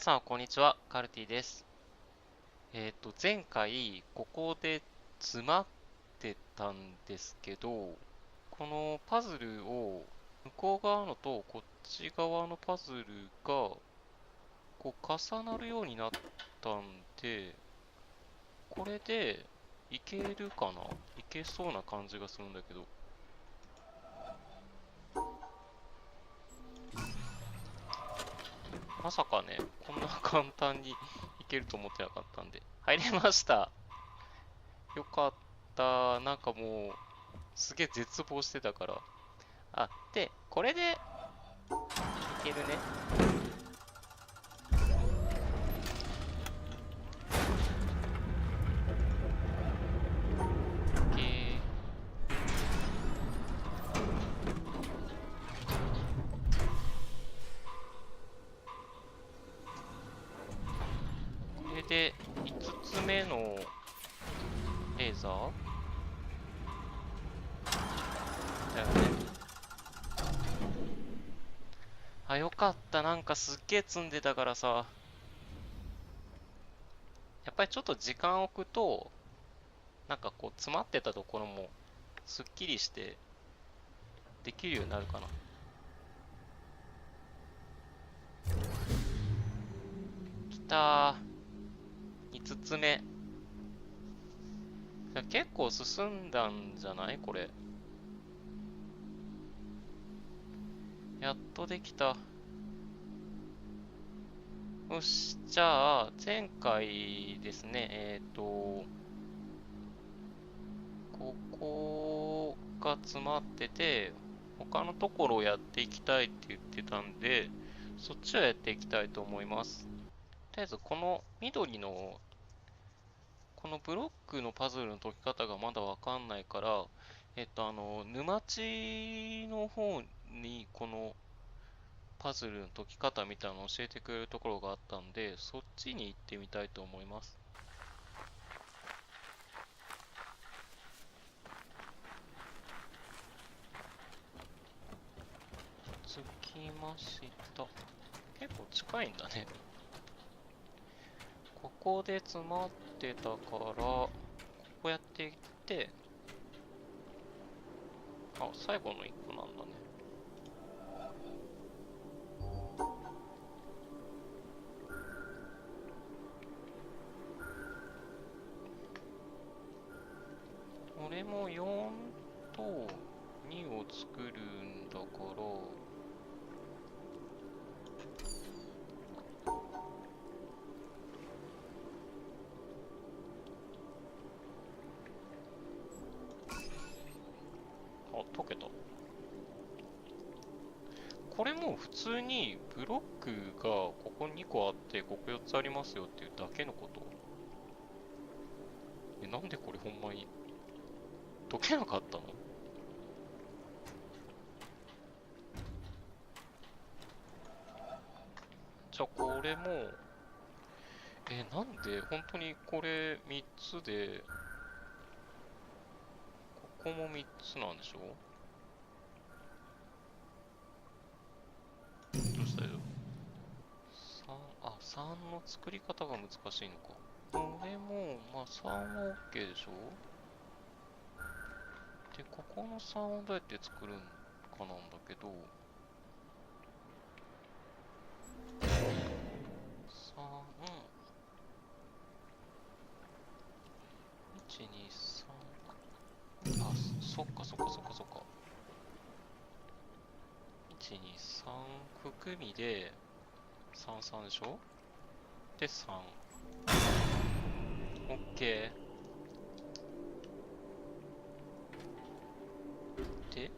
さんこんにちは、カルティです。前回ここで詰まってたんですけど、このパズルを向こう側のとこっち側のパズルがこう重なるようになったんで、これでいけるかな？いけそうな感じがするんだけど。まさかね、こんな簡単にいけると思ってなかったんで。入れました。よかった。なんかもう、すげえ絶望してたから。あ、で、これでいけるね。オッケー。これで5つ目のレーザーだよね。あ、よかった。なんかすっげえ積んでたからさ。やっぱりちょっと時間置くと、なんかこう詰まってたところもすっきりしてできるようになるかな。きたー。5つ目。結構進んだんじゃないこれ。やっとできた。よし、じゃあ、前回ですね、ここが詰まってて、他のところをやっていきたいって言ってたんで、そっちをやっていきたいと思います。とりあえず、この緑の、このブロックのパズルの解き方がまだわかんないから、沼地の方にこのパズルの解き方みたいなのを教えてくれるところがあったんで、そっちに行ってみたいと思います。着きました。結構近いんだね。ここで詰まってたから、こうやっていって、あ、最後の1個なんだね。これも4と2を作るんだから、あ、解けた。これも普通にブロックがここ2個あってここ4つありますよっていうだけのこと。なんでこれほんまに解けなかったの？じゃあこれも、なんで本当にこれ3つで、ここも3つなんでしょ？どうしたよ。3の作り方が難しいのか。これも、まあ3は OK でしょ？で、ここの3をどうやって作るんかなんだけど、3、1、2、3、あ、そっか。1、2、3含みで、3、3でしょ？で、3。OK。で、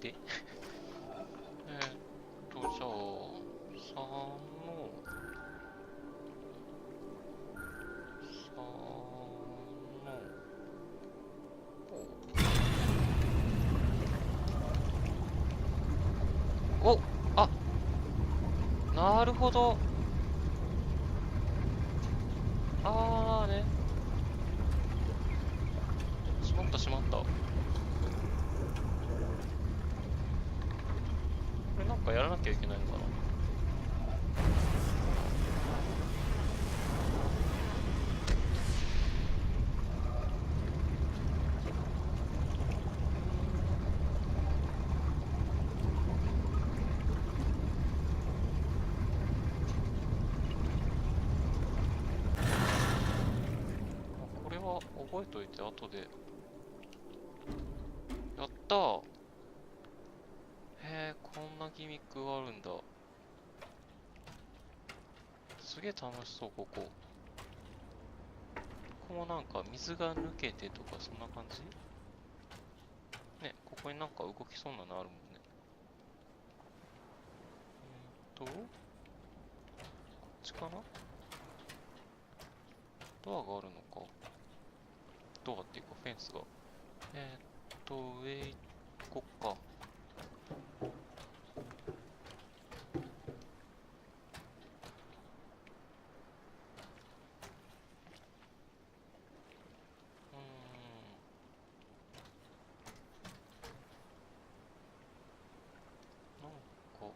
で、じゃあ、3の、3の、お、あ、なるほど。あーね。しまった。これなんかやらなきゃいけないのかな。これは覚えといて後で。やったー。へえ、こんなギミックがあるんだ。すげえ楽しそう、ここ。ここもなんか水が抜けてとかそんな感じね、ここになんか動きそうなのあるもんね。こっちかな。ドアがあるのか。ドアっていうかフェンスが。上行こっか。なんか、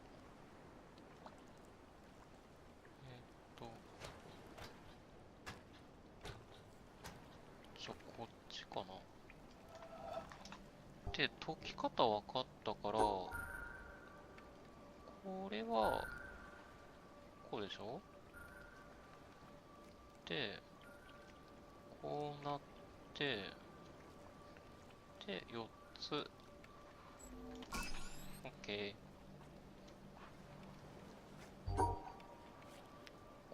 じゃあこっちかな。で、解き方分かったから、これは、こうでしょ。で、こうなって、で、4つ。OK。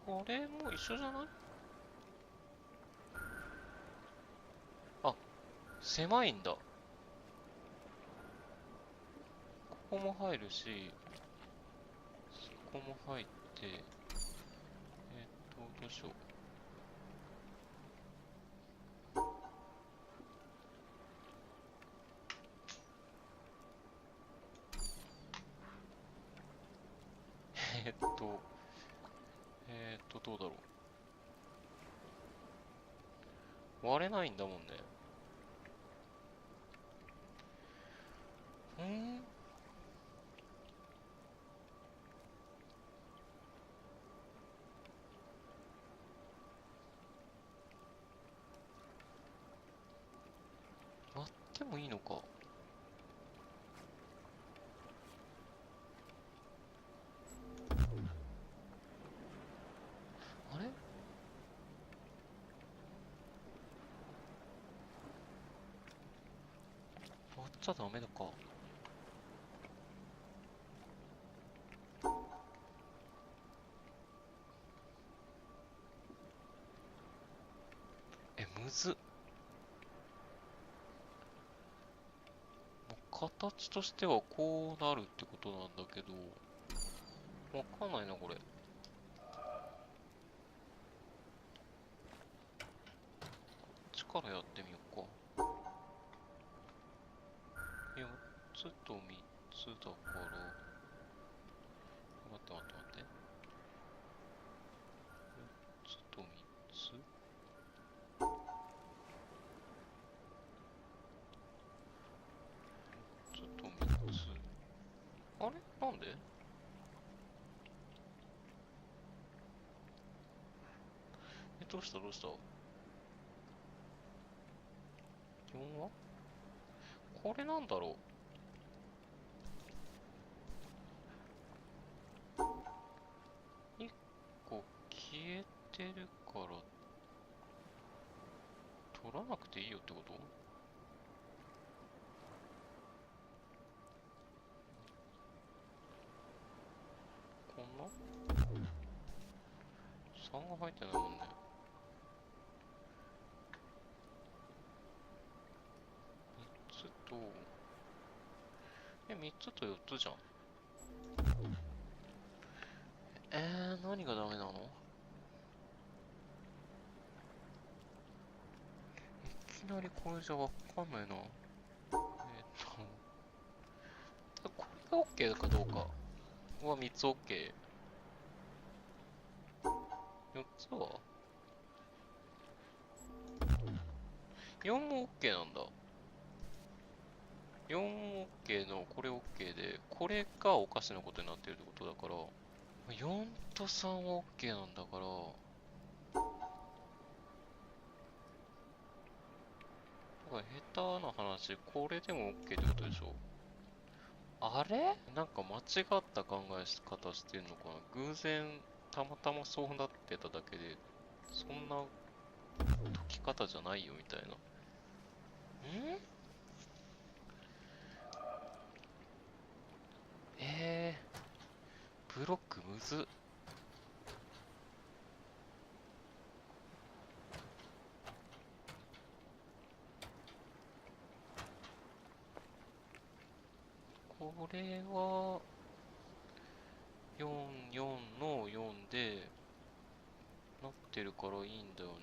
これも一緒じゃない？あ、狭いんだ。ここも入るし、そこも入って、どうしよう。どうだろう。割れないんだもんね。割ってもいいのか。あれ？割っちゃダメだか。むずっ。形としてはこうなるってことなんだけど、わかんないな、これ。こっちからやってみようか。4つと3つだから、待って待って待って。4つと3つ？ちょっと3つ。あれなんで？どうしたどうした？ 4 はこれなんだろう。1個消えてるから、取らなくていいよってこと？こんな ?3 が入ってないもんね。3つと、3つと4つじゃん。何がダメなの？いきなりこれじゃわかんないな。これが OK かどうかは3つ OK。4つは ?4 も OK なんだ。4OK のこれ OK で、これがおかしなことになってるってことだから、4と 3OK なんだから、下手な話、これでも OK ってことでしょ。あれなんか間違った考え方してんのかな。偶然、たまたまそうなってただけで、そんな解き方じゃないよみたいな。ブロックむずっ。これは、4、4の4で、なってるからいいんだよね。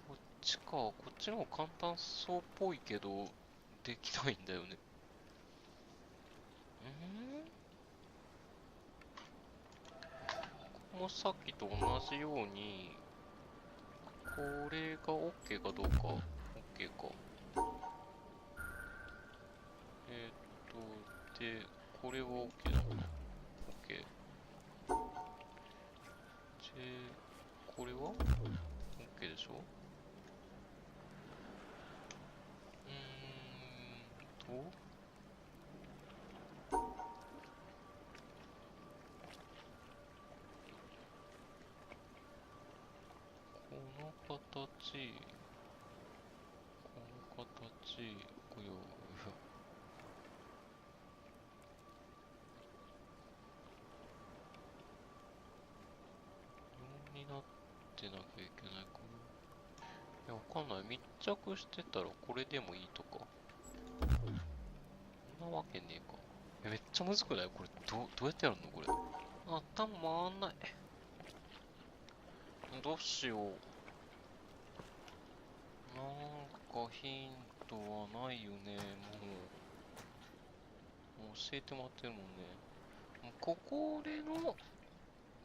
こっちか。こっちの方が簡単そうっぽいけど、できないんだよね。ここもさっきと同じように、これが OK かどうか。OK か。で、これは OK なのかな。OK。で、これは OK でしょ。と、この形、この形、これを、4になってなきゃいけないかな。いや、わかんない。密着してたらこれでもいいとか。そんなわけねえか。めっちゃむずくないこれ、どうやってやるのこれ。頭回んない。どうしよう。なんかヒントはないよね。もう教えてもらってるもんね。これの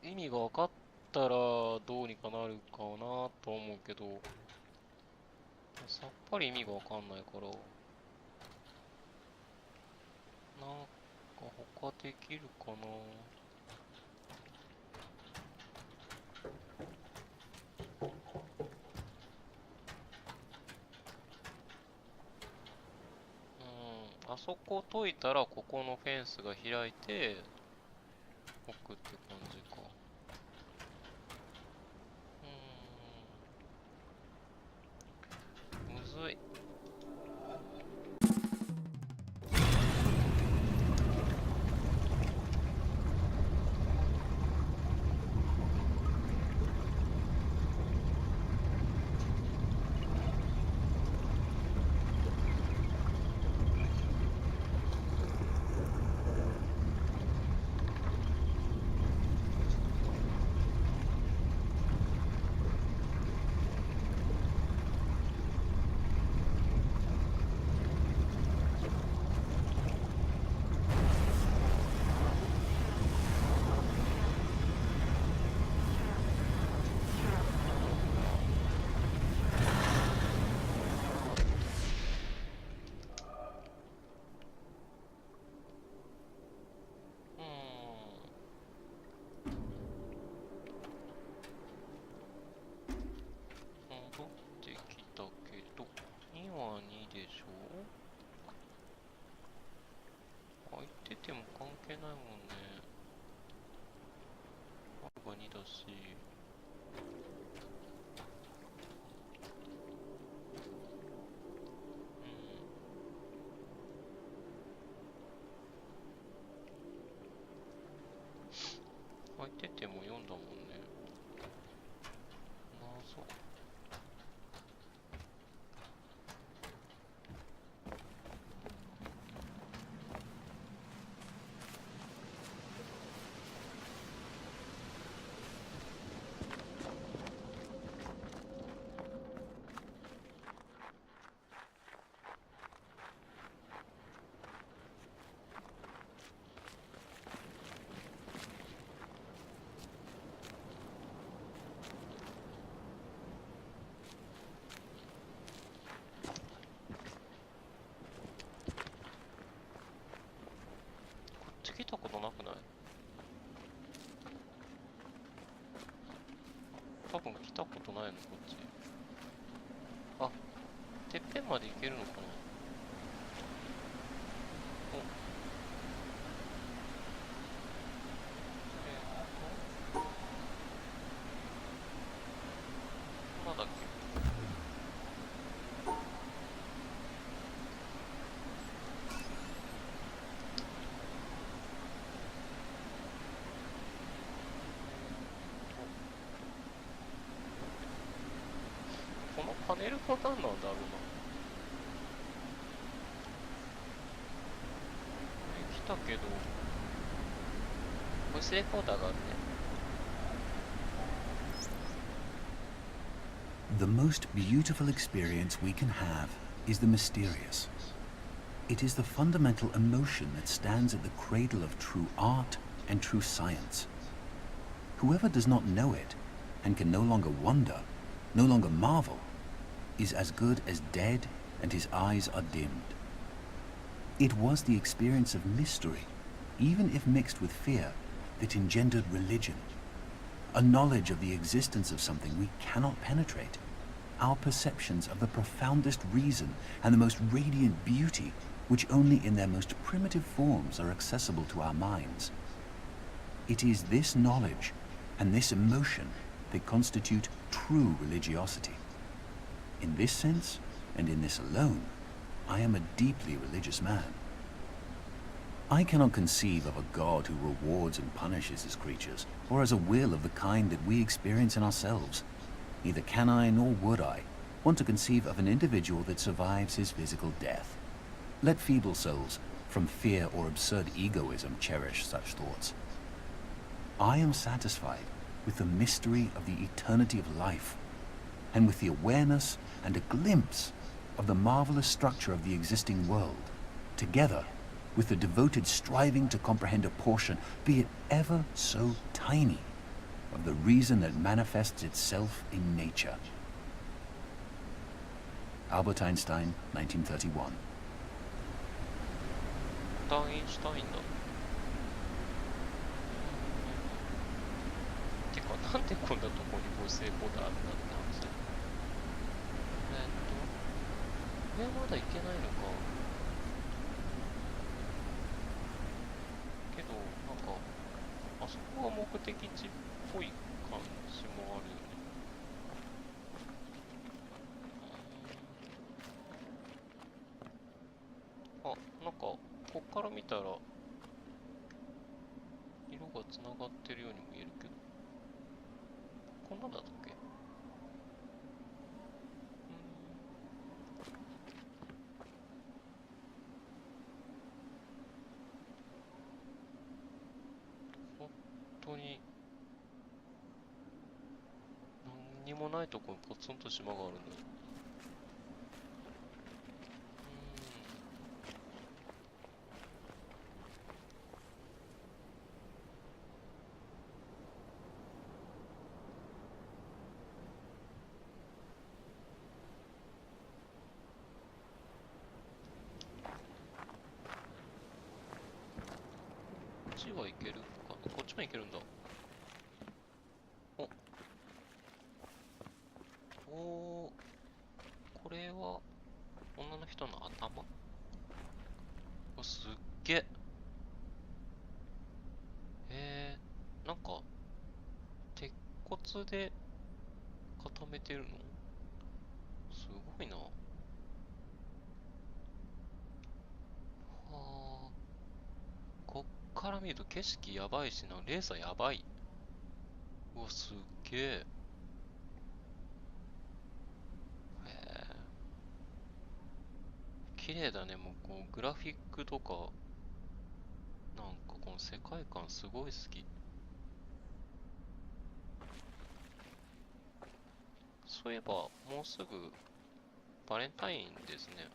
意味が分かったらどうにかなるかなと思うけど、さっぱり意味が分かんないから、なんか他できるかな。あそこ解いたらここのフェンスが開いて奥って感じか。むずい。うーん。戻ってきたけど、2は2でしょ。空いてても関係ないもんね。あが2だし。空いてても4だもんね。謎。多分来たことないの、こっち。あ、てっぺんまで行けるのかな。お、まだっけ。このパネルも何なんだろうな。来たけど、ボイスレコーダーがあるね。The most beautiful experience we can have is the mysterious. It is the fundamental emotion that stands at the cradle of true art and true science. Whoever does not know it and can no longer wonder, no longer marvel, is as good as dead and his eyes are dimmed. It was the experience of mystery, even if mixed with fear, that engendered religion. A knowledge of the existence of something we cannot penetrate, our perceptions of the profoundest reason and the most radiant beauty, which only in their most primitive forms are accessible to our minds. It is this knowledge and this emotion that constitute true religiosity. In this sense, and in this alone, I am a deeply religious man. I cannot conceive of a God who rewards and punishes his creatures, or has a will of the kind that we experience in ourselves. Neither can I, nor would I, want to conceive of an individual that survives his physical death. Let feeble souls, from fear or absurd egoism, cherish such thoughts. I am satisfied with the mystery of the eternity of life, and with the awareness and a glimpse of the marvelous structure of the existing world, together with the devoted striving to comprehend a portion, be it ever so tiny, of the reason that manifests itself in nature. Albert Einstein, 1931. アインシュタインだ。てか、なんでこんなとこにボイスレコーダーあるんだって話だよ。上まだ行けないのか。けど、なんか、あそこが目的地っぽい感じもあるよね。あ、なんか、こっから見たら、色がつながってるようにも見えるけど。こんなんだったっけ？本当に、何にもないとこにポツンと島があるんだよ。こっちはいけるかな？こっちもいけるんだ。おー、これは女の人の頭？すっげえ。なんか鉄骨で固めてるの？すごいな。はあ。こっから見ると景色やばいしな。レーザーやばい。うわ、すっげえ。へえ。綺麗だね。もうこうグラフィックとか、なんかこの世界観すごい好き。そういえば、もうすぐバレンタインですね。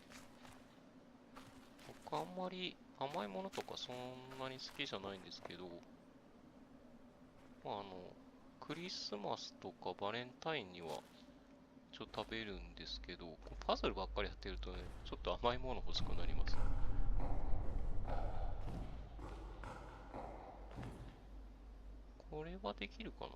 僕あんまり甘いものとかそんなに好きじゃないんですけど、まあクリスマスとかバレンタインにはちょっと食べるんですけど、パズルばっかりやってるとね、ちょっと甘いもの欲しくなります。これはできるかな？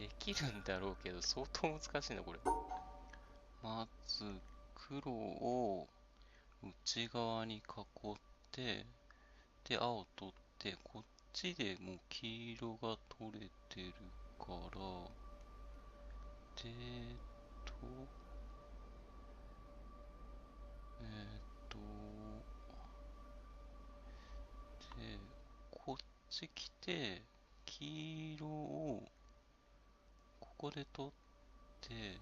できるんだろうけど、相当難しいな、これ。まず、黒を内側に囲って、で、青取って、こっちでもう黄色が取れてるから、で、えーっと、で、こっち来て、黄色をここで取って、で、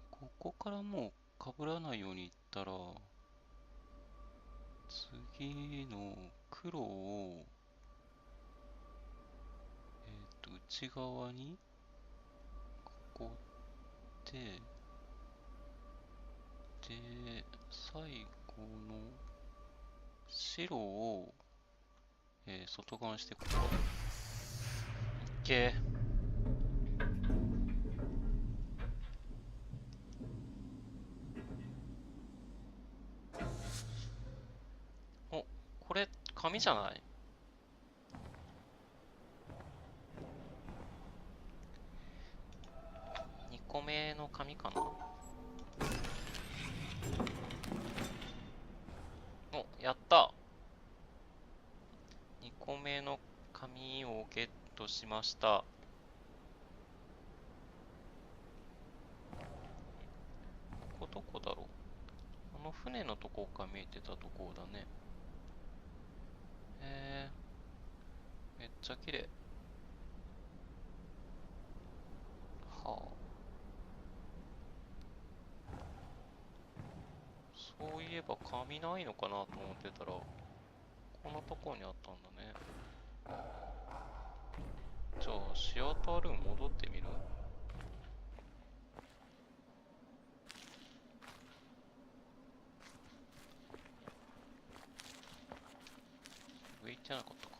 ここからもう被らないようにいったら、次の黒を、内側に囲って、で、最後の白を、外側にしてここ。いっけー。お、これ紙じゃない？2個目の紙かな。お、やった。2個目の紙をゲットしました。ここどこだろう。船のとこが見えてたとこだね。めっちゃ綺麗。はあ。そういえば紙ないのかなと思ってたら、このとこにあったんだね。じゃあ、シアタールーム戻ってみる？上行ってなかったか。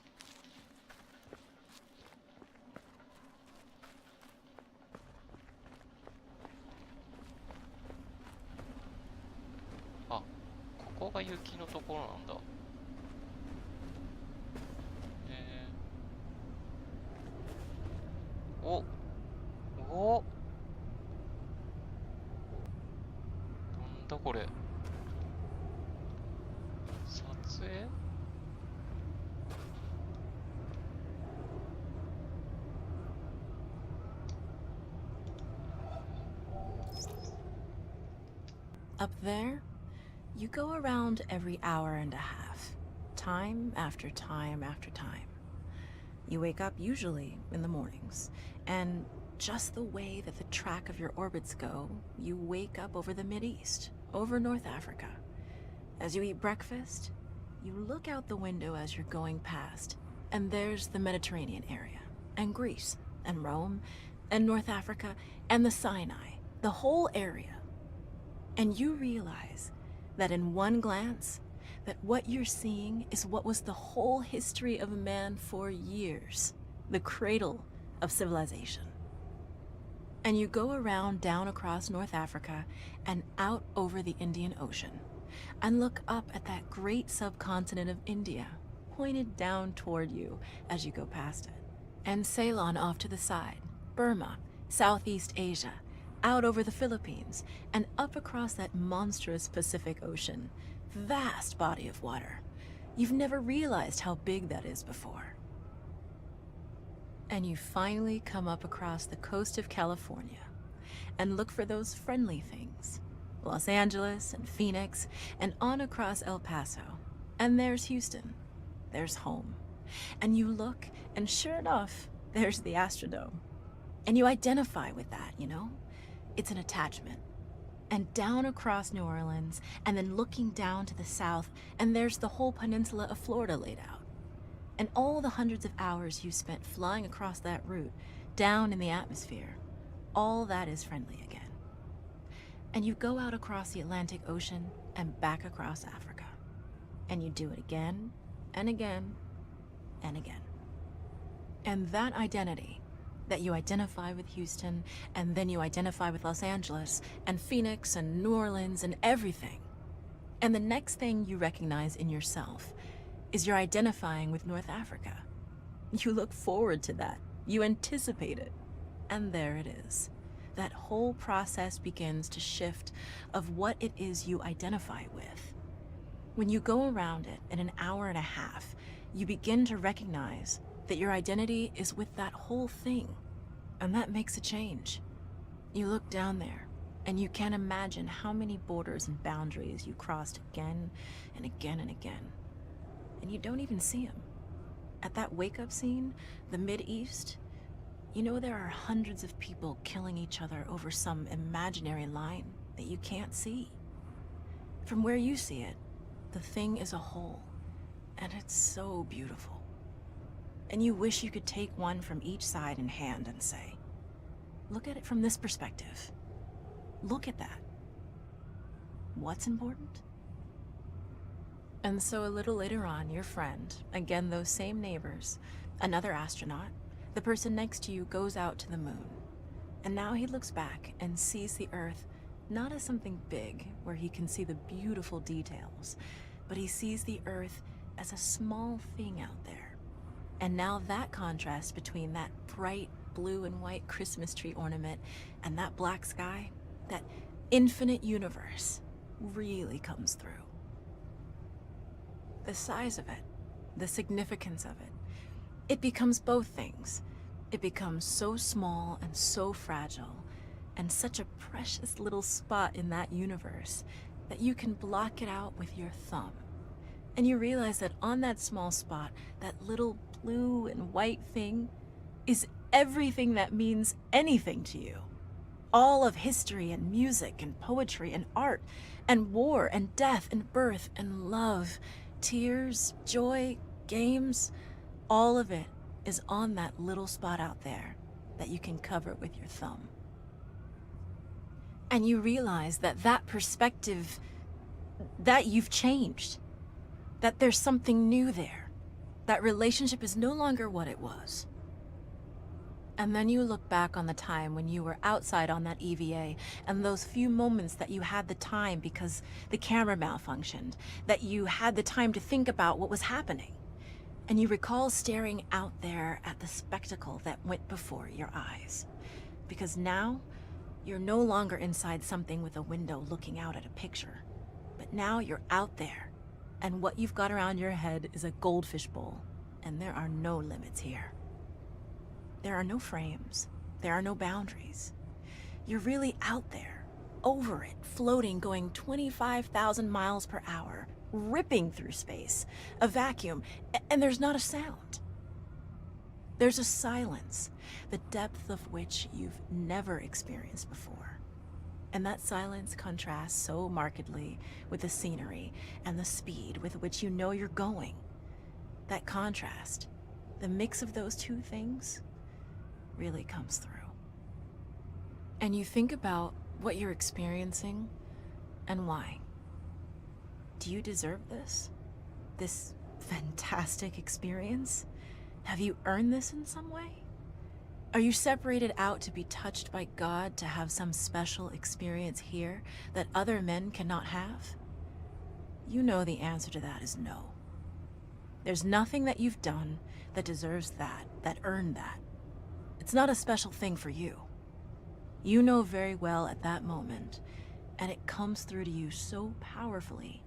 あ、ここが雪のところなんだ。おお、なんだこれ。撮影？Up there, you go around every hour and a half, time after time after time. You wake up usually in the mornings, and just the way that the track of your orbits go, you wake up over the Mideast, over North Africa. As you eat breakfast, you look out the window as you're going past, and there's the Mediterranean area, and Greece, and Rome, and North Africa, and the Sinai, the whole area. And you realize that in one glance, that what you're seeing is what was the whole history of man for years, the cradle of civilization. And you go around down across North Africa and out over the Indian Ocean, and look up at that great subcontinent of India, pointed down toward you as you go past it. And Ceylon off to the side, Burma, Southeast Asia, out over the Philippines, and up across that monstrous Pacific Ocean. Vast body of water. You've never realized how big that is before. And you finally come up across the coast of California and look for those friendly things. Los Angeles and Phoenix and on across El Paso. And there's Houston. There's home. And you look, and sure enough, there's the Astrodome. And you identify with that, you know? It's an attachment. And down across New Orleans, and then looking down to the south, and there's the whole peninsula of Florida laid out. And all the hundreds of hours you spent flying across that route, down in the atmosphere, all that is friendly again. And you go out across the Atlantic Ocean and back across Africa. And you do it again, and again, and again. And that identity, that you identify with Houston, and then you identify with Los Angeles, and Phoenix, and New Orleans, and everything. And the next thing you recognize in yourself is you're identifying with North Africa. You look forward to that. You anticipate it. And there it is. That whole process begins to shift of what it is you identify with. When you go around it in an hour and a half, you begin to recognize that your identity is with that whole thing. And that makes a change. You look down there, and you can't imagine how many borders and boundaries you crossed again and again and again. And you don't even see them. At that wake-up scene, the Mid-East, you know there are hundreds of people killing each other over some imaginary line that you can't see. From where you see it, the thing is a whole, and it's so beautiful. And you wish you could take one from each side in hand and say, look at it from this perspective. Look at that. What's important? And so a little later on, your friend, again those same neighbors, another astronaut, the person next to you goes out to the moon. And now he looks back and sees the Earth not as something big where he can see the beautiful details, but he sees the Earth as a small thing out there. And now that contrast between that bright blue and white Christmas tree ornament and that black sky, that infinite universe, really comes through. The size of it, the significance of it, it becomes both things. It becomes so small and so fragile, and such a precious little spot in that universe that you can block it out with your thumb. And you realize that on that small spot, that little blue and white thing is everything that means anything to you. All of history and music and poetry and art and war and death and birth and love, tears, joy, games, all of it is on that little spot out there that you can cover with your thumb. And you realize that that perspective, that you've changed, that there's something new there. That relationship is no longer what it was. And then you look back on the time when you were outside on that EVA and those few moments that you had the time because the camera malfunctioned, that you had the time to think about what was happening. And you recall staring out there at the spectacle that went before your eyes. Because now, you're no longer inside something with a window looking out at a picture. But now you're out there, and what you've got around your head is a goldfish bowl, and there are no limits here. There are no frames. There are no boundaries. You're really out there, over it, floating, going 25,000 miles per hour, ripping through space, a vacuum, and there's not a sound. There's a silence, the depth of which you've never experienced before. And that silence contrasts so markedly with the scenery and the speed with which you know you're going. That contrast, the mix of those two things, really comes through. And you think about what you're experiencing and why. Do you deserve this? This fantastic experience? Have you earned this in some way? Are you separated out to be touched by God to have some special experience here that other men cannot have? You know the answer to that is no. There's nothing that you've done that deserves that earned that. It's not a special thing for you. You know very well at that moment, and it comes through to you so powerfully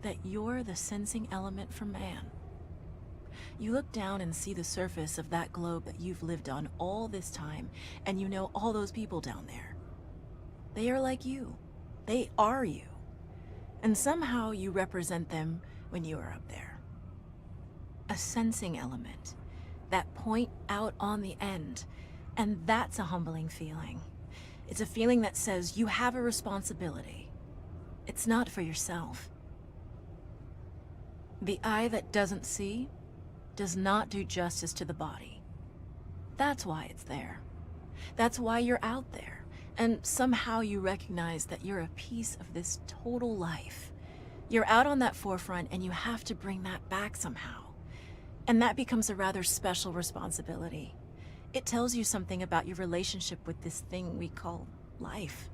that you're the sensing element for man. You look down and see the surface of that globe that you've lived on all this time, and you know all those people down there. They are like you. They are you. And somehow you represent them when you are up there. A sensing element, that point out on the end, and that's a humbling feeling. It's a feeling that says you have a responsibility. It's not for yourself. The eye that doesn't see does not do justice to the body. That's why it's there. That's why you're out there. And somehow you recognize that you're a piece of this total life. You're out on that forefront and you have to bring that back somehow. And that becomes a rather special responsibility. It tells you something about your relationship with this thing we call life.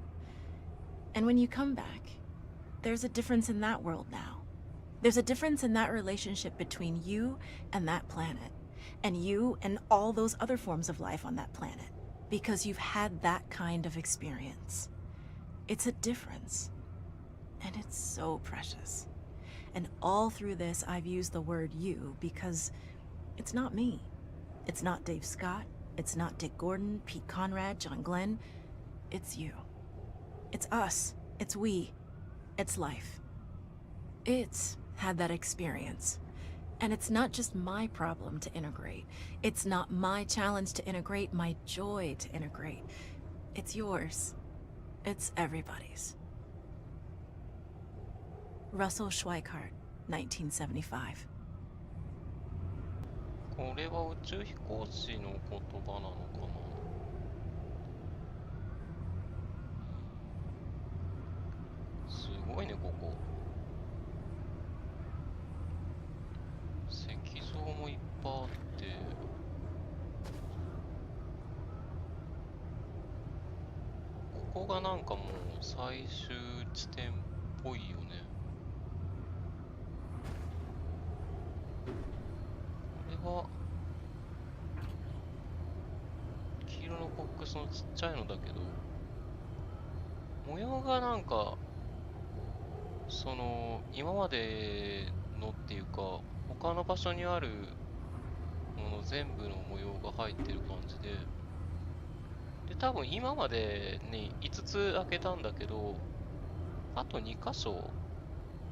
And when you come back, there's a difference in that world now. There's a difference in that relationship between you and that planet, and you and all those other forms of life on that planet, because you've had that kind of experience. It's a difference, and it's so precious. And all through this, I've used the word you because it's not me. It's not Dave Scott. It's not Dick Gordon, Pete Conrad, John Glenn. It's you. It's us. It's we. It's life. It's had that experience. And it's not just my problem to integrate. It's not my challenge to integrate, my joy to integrate. It's yours. It's everybody's. Russell Schweikart, 1975. これは宇宙飛行士の言葉なのかな。すごいね、ここ。石像もいっぱいあって、ここがなんかもう最終地点っぽいよね。これは黄色のボックスのちっちゃいのだけど、模様がなんかその今までのっていうか他の場所にあるもの全部の模様が入ってる感じで、多分今までに5つ開けたんだけど、あと2箇所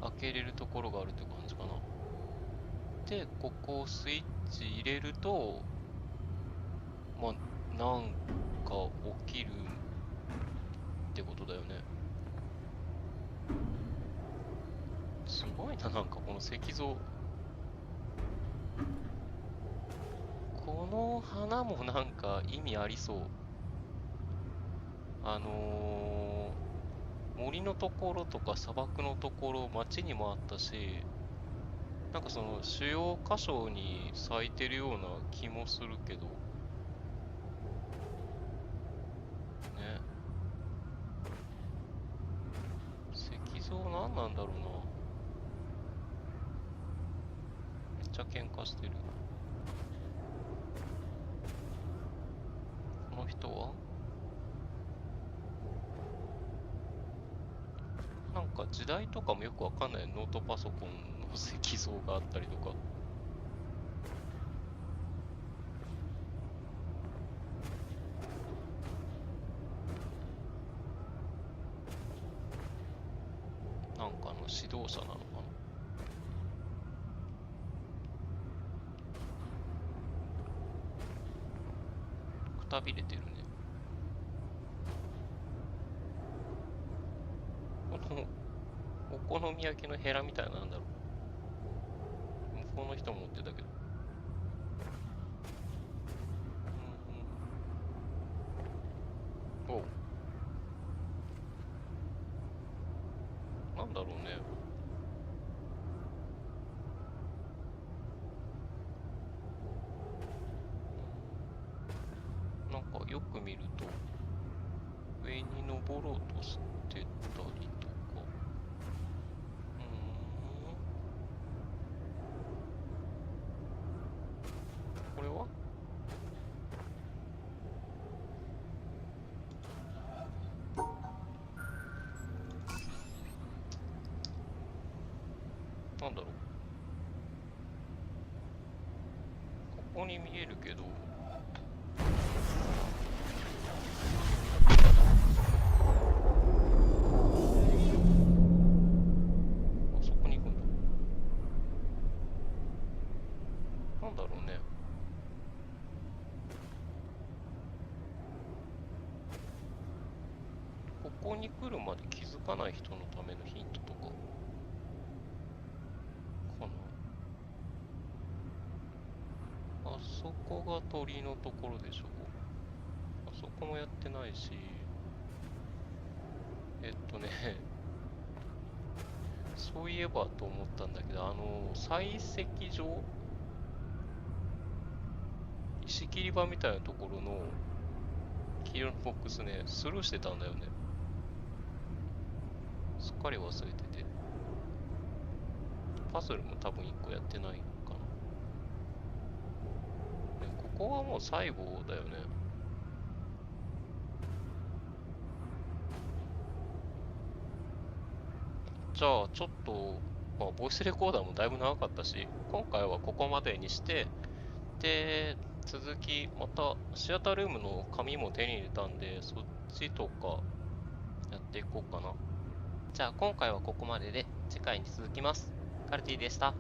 開けれるところがあるって感じかな。で、ここをスイッチ入れると、まあ、なんか起きるってことだよね。すごいな、なんかこの石像。この花もなんか意味ありそう。森のところとか砂漠のところ、街にもあったし、なんかその主要箇所に咲いてるような気もするけど。ね。石像何なんだろうな。めっちゃ喧嘩してる。この人はなんか時代とかもよくわかんないノートパソコンの石像があったりとか。なんかの指導者なのかな。くたびれてるね。お好み焼きのヘラみたいな、なんだろう。向こうの人も持ってたけど。おう。なんだろうね。なんかよく見ると、上に登ろうとしてたりとか。これはなんだろう。ここに見えるけど、あそこに行くんだ。なんだろうね。ここに来るまで気づかない人のためのヒントとかかな。あそこが鳥のところでしょ。あそこもやってないし、そういえばと思ったんだけど、採石場、石切り場みたいなところの黄色のボックスね、スルーしてたんだよね。すっかり忘れてて。パズルも多分1個やってないかな。ここはもう最後だよね。じゃあちょっと、まあ、ボイスレコーダーもだいぶ長かったし、今回はここまでにして、で、続き、またシアタールームの紙も手に入れたんで、そっちとかやっていこうかな。じゃあ今回はここまでで、次回に続きます。カルティでした。